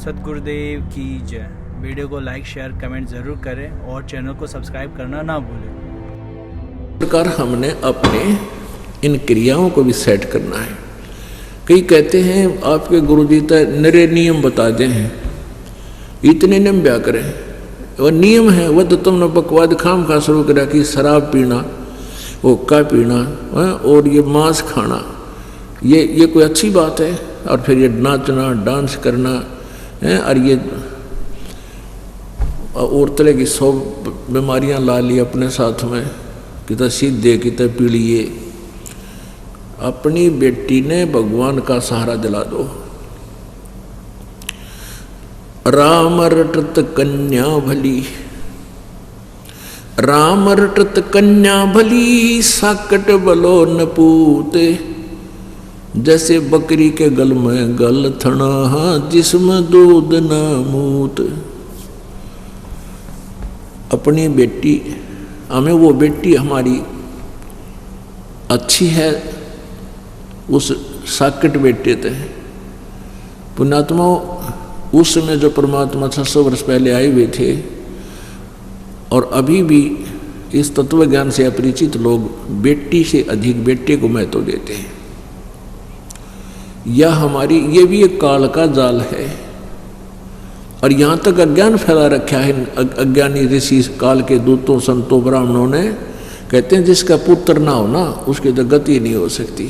सतगुरुदेव की जय। वीडियो को लाइक शेयर कमेंट ज़रूर करें और चैनल को सब्सक्राइब करना ना भूलें। प्रकार हमने अपने इन क्रियाओं को भी सेट करना है। कई कहते हैं आपके गुरुजी तो नरे नियम बता दे हैं, इतने नियम ब्या करें। और नियम है वह तो तुमने बकवाद खाम खा शुरू करा कि शराब पीना, हुक्का पीना और ये मांस खाना, ये कोई अच्छी बात है? और फिर ये नाचना डांस करना है, और ये और तरह की 100 बीमारियां ला ली अपने साथ में, कितना सीधे कितना पीड़िए। अपनी बेटी ने भगवान का सहारा दिला दो। राम रटत कन्या भली, राम रटत कन्या भली, साकट बलो न पूते। जैसे बकरी के गल में गल थना, जिसमें दूध न मूत। अपनी बेटी, हमें वो बेटी हमारी अच्छी है, उस साकट बेटे थे पुण्यात्मा। उस समय जो परमात्मा 600 वर्ष पहले आए हुए थे, और अभी भी इस तत्व ज्ञान से अपरिचित लोग बेटी से अधिक बेटे को महत्व देते हैं। यह हमारी, ये भी एक काल का जाल है। और यहाँ तक अज्ञान फैला रखा है अज्ञानी ऋषि काल के दूतों संतों ब्राह्मणों ने। कहते हैं जिसका पुत्र ना हो ना, उसकी तो गति नहीं हो सकती।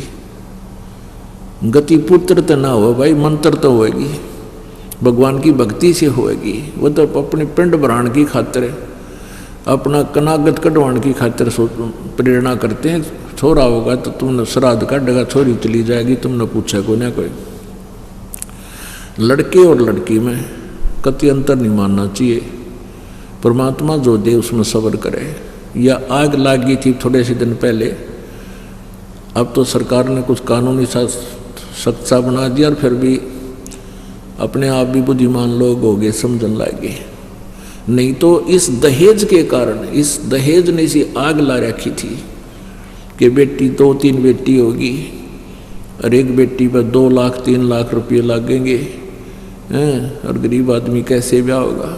गति पुत्र तो ना हो भाई, मंत्र तो होएगी, भगवान की भक्ति से होएगी। वो तो अपने पिंड भराण की खातिर, अपना कनागत कटवाण की खातिर प्रेरणा करते हैं। छोरा होगा तो तुमने श्राद्ध काटेगा, छोरी चली जाएगी, तुमने पूछा कोई ना कोई। लड़के और लड़की में कति अंतर नहीं मानना चाहिए। परमात्मा जो दे उसमें सब्र करे। या आग लागी थी थोड़े से दिन पहले, अब तो सरकार ने कुछ कानूनी सख्त सा बना दिया, और फिर भी अपने आप भी बुद्धिमान लोग हो गए, समझन लगे। नहीं तो इस दहेज के कारण, इस दहेज ने इसी आग ला रखी थी कि बेटी 2-3 बेटी होगी, और एक बेटी पर 2 लाख 3 लाख रुपये लगेंगे, और गरीब आदमी कैसे ब्याह होगा।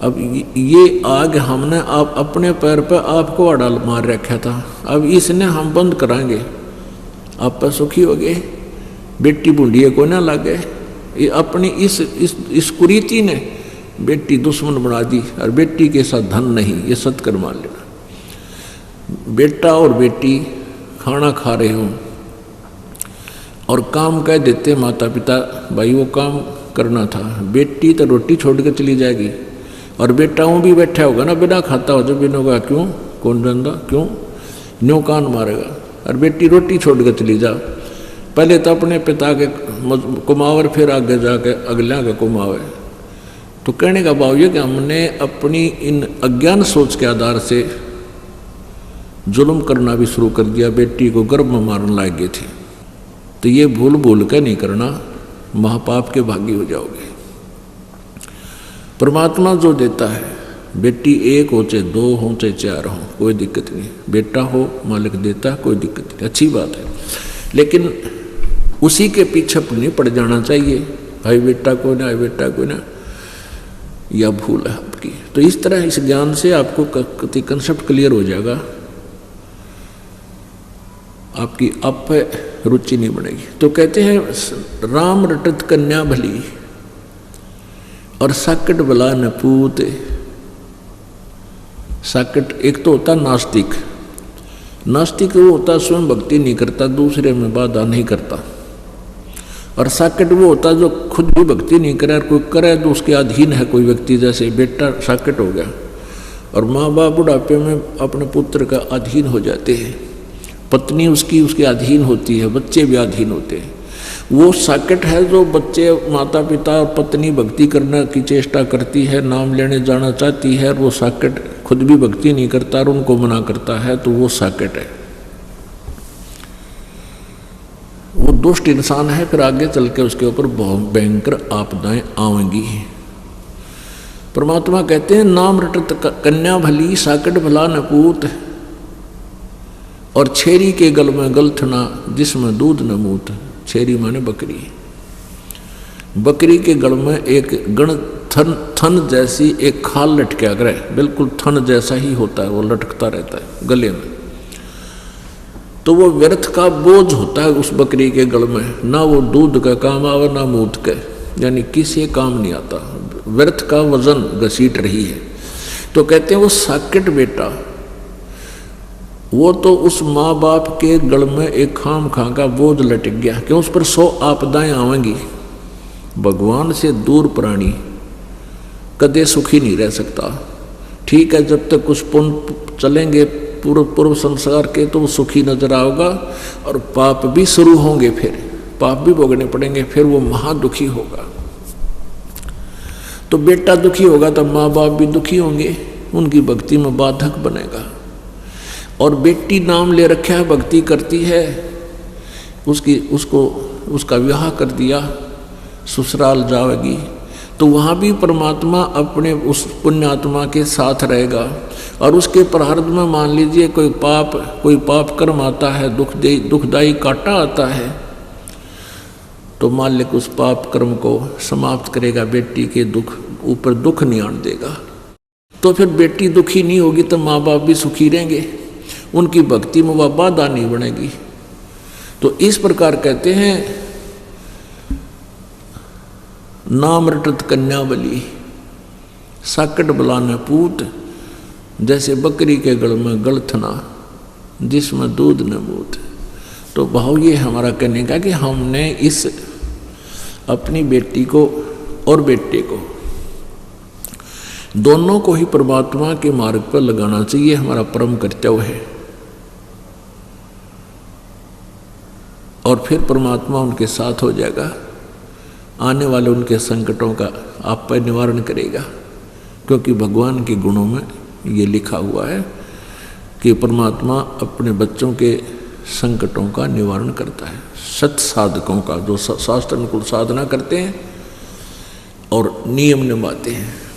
अब ये आग हमने आप अपने पैर पर आपको अड़ाल मार रखा था, अब इसने हम बंद कराएंगे, आप पर सुखी हो गए, बेटी बूढ़ी को ना लगे। ये अपनी इस कुरीति ने बेटी दुश्मन बना दी, और बेटी के साथ धन नहीं, ये सत्कर मान लेना। बेटा और बेटी खाना खा रहे हों और काम कह देते माता पिता, भाई वो काम करना था, बेटी तो रोटी छोड़ कर चली जाएगी, और बेटा वो भी बैठा होगा ना, बिना खाता हो, जब बिना होगा क्यों, कौन जानता क्यों, न्यों कान मारेगा। और बेटी रोटी छोड़ कर चली जा, पहले तो अपने पिता के कुमावर, फिर आगे जाके अगला के कुमावे। तो कहने का भाव ये कि हमने अपनी इन अज्ञान सोच के आधार से जुल्म करना भी शुरू कर दिया, बेटी को गर्भ में मारने लग गए थे। तो ये भूल भूल के नहीं करना, महापाप के भागी हो जाओगे। परमात्मा जो देता है, बेटी 1 हो चाहे 2 हो चाहे 4 हो, कोई दिक्कत नहीं। बेटा हो मालिक देता, कोई दिक्कत नहीं, अच्छी बात है। लेकिन उसी के पीछे नहीं पड़ जाना चाहिए, भाई बेटा को ना, बेटा को ना, यह भूल है आपकी। तो इस तरह इस ज्ञान से आपको कंसेप्ट क्लियर हो जाएगा, आपकी आप रुचि नहीं बढ़ेगी। तो कहते हैं राम रटत कन्या भली, और साकट भला न पूत। साकट एक तो होता नास्तिक, नास्तिक वो होता स्वयं भक्ति नहीं करता, दूसरे में बाधा नहीं करता। और साकट वो होता जो खुद भी भक्ति नहीं करे, और कोई करे तो उसके अधीन है कोई व्यक्ति, जैसे बेटा साकट हो गया। और माँ बाप बुढ़ापे में अपने पुत्र का अधीन हो जाते हैं, पत्नी उसके अधीन होती है, बच्चे भी अधीन होते हैं। वो साकट है जो बच्चे, माता पिता और पत्नी भक्ति करने की चेष्टा करती है, नाम लेने जाना चाहती है, और वो साकट खुद भी भक्ति नहीं करता और उनको मना करता है, तो वो साकट है, वो दुष्ट इंसान है। फिर आगे चल के उसके ऊपर बहुत भयंकर आपदाएं आएंगी। परमात्मा कहते हैं नाम रटत कन्या भली, साकट भला न पूत। और छेरी के गल में गलथना, जिसमें दूध न मूत। छेरी माने बकरी। बकरी के गल में एक गण थन जैसी एक खाल लटका करे, बिल्कुल थन जैसा ही होता है, वो लटकता रहता है गले में। तो वो व्यर्थ का बोझ होता है उस बकरी के गल में, ना वो दूध का काम आवे ना मूत के, यानी किसी काम नहीं आता, व्यर्थ का वजन घसीट रही है। तो कहते हैं वो साकेट बेटा, वो तो उस माँ बाप के गल में एक खाम खा का बोझ लटक गया, क्यों उस पर 100 आपदाएं आवेंगी। भगवान से दूर प्राणी कदे सुखी नहीं रह सकता। ठीक है, जब तक कुछ पुण्य चलेंगे पूर्व संसार के तो वो सुखी नजर आओगा, और पाप भी शुरू होंगे, फिर पाप भी भोगने पड़ेंगे, फिर वो महादुखी होगा। तो बेटा दुखी होगा तो माँ बाप भी दुखी होंगे, उनकी भक्ति में बाधक बनेगा। और बेटी नाम ले रखा है, भक्ति करती है, उसका विवाह कर दिया, ससुराल जाएगी, तो वहाँ भी परमात्मा अपने उस पुण्यात्मा के साथ रहेगा। और उसके प्रारब्ध में मान लीजिए कोई पाप कर्म आता है, दुखदायी कांटा आता है, तो मालिक उस पाप कर्म को समाप्त करेगा, बेटी के ऊपर दुख नहीं आने देगा। तो फिर बेटी दुखी नहीं होगी तो माँ बाप भी सुखी रहेंगे, उनकी भक्ति में वह बाधा नहीं बनेगी। तो इस प्रकार कहते हैं नाम रटत कन्या बली, साकट बलाने पूत, जैसे बकरी के गल में गलथना जिसमें दूध न मूत। तो भाव ये हमारा कहने का कि हमने इस अपनी बेटी को और बेटे को दोनों को ही परमात्मा के मार्ग पर लगाना चाहिए, हमारा परम कर्तव्य है। और फिर परमात्मा उनके साथ हो जाएगा, आने वाले उनके संकटों का आप पर निवारण करेगा, क्योंकि भगवान के गुणों में ये लिखा हुआ है कि परमात्मा अपने बच्चों के संकटों का निवारण करता है। सत साधकों का, जो शास्त्र अनुकूल साधना करते हैं और नियम निभाते हैं।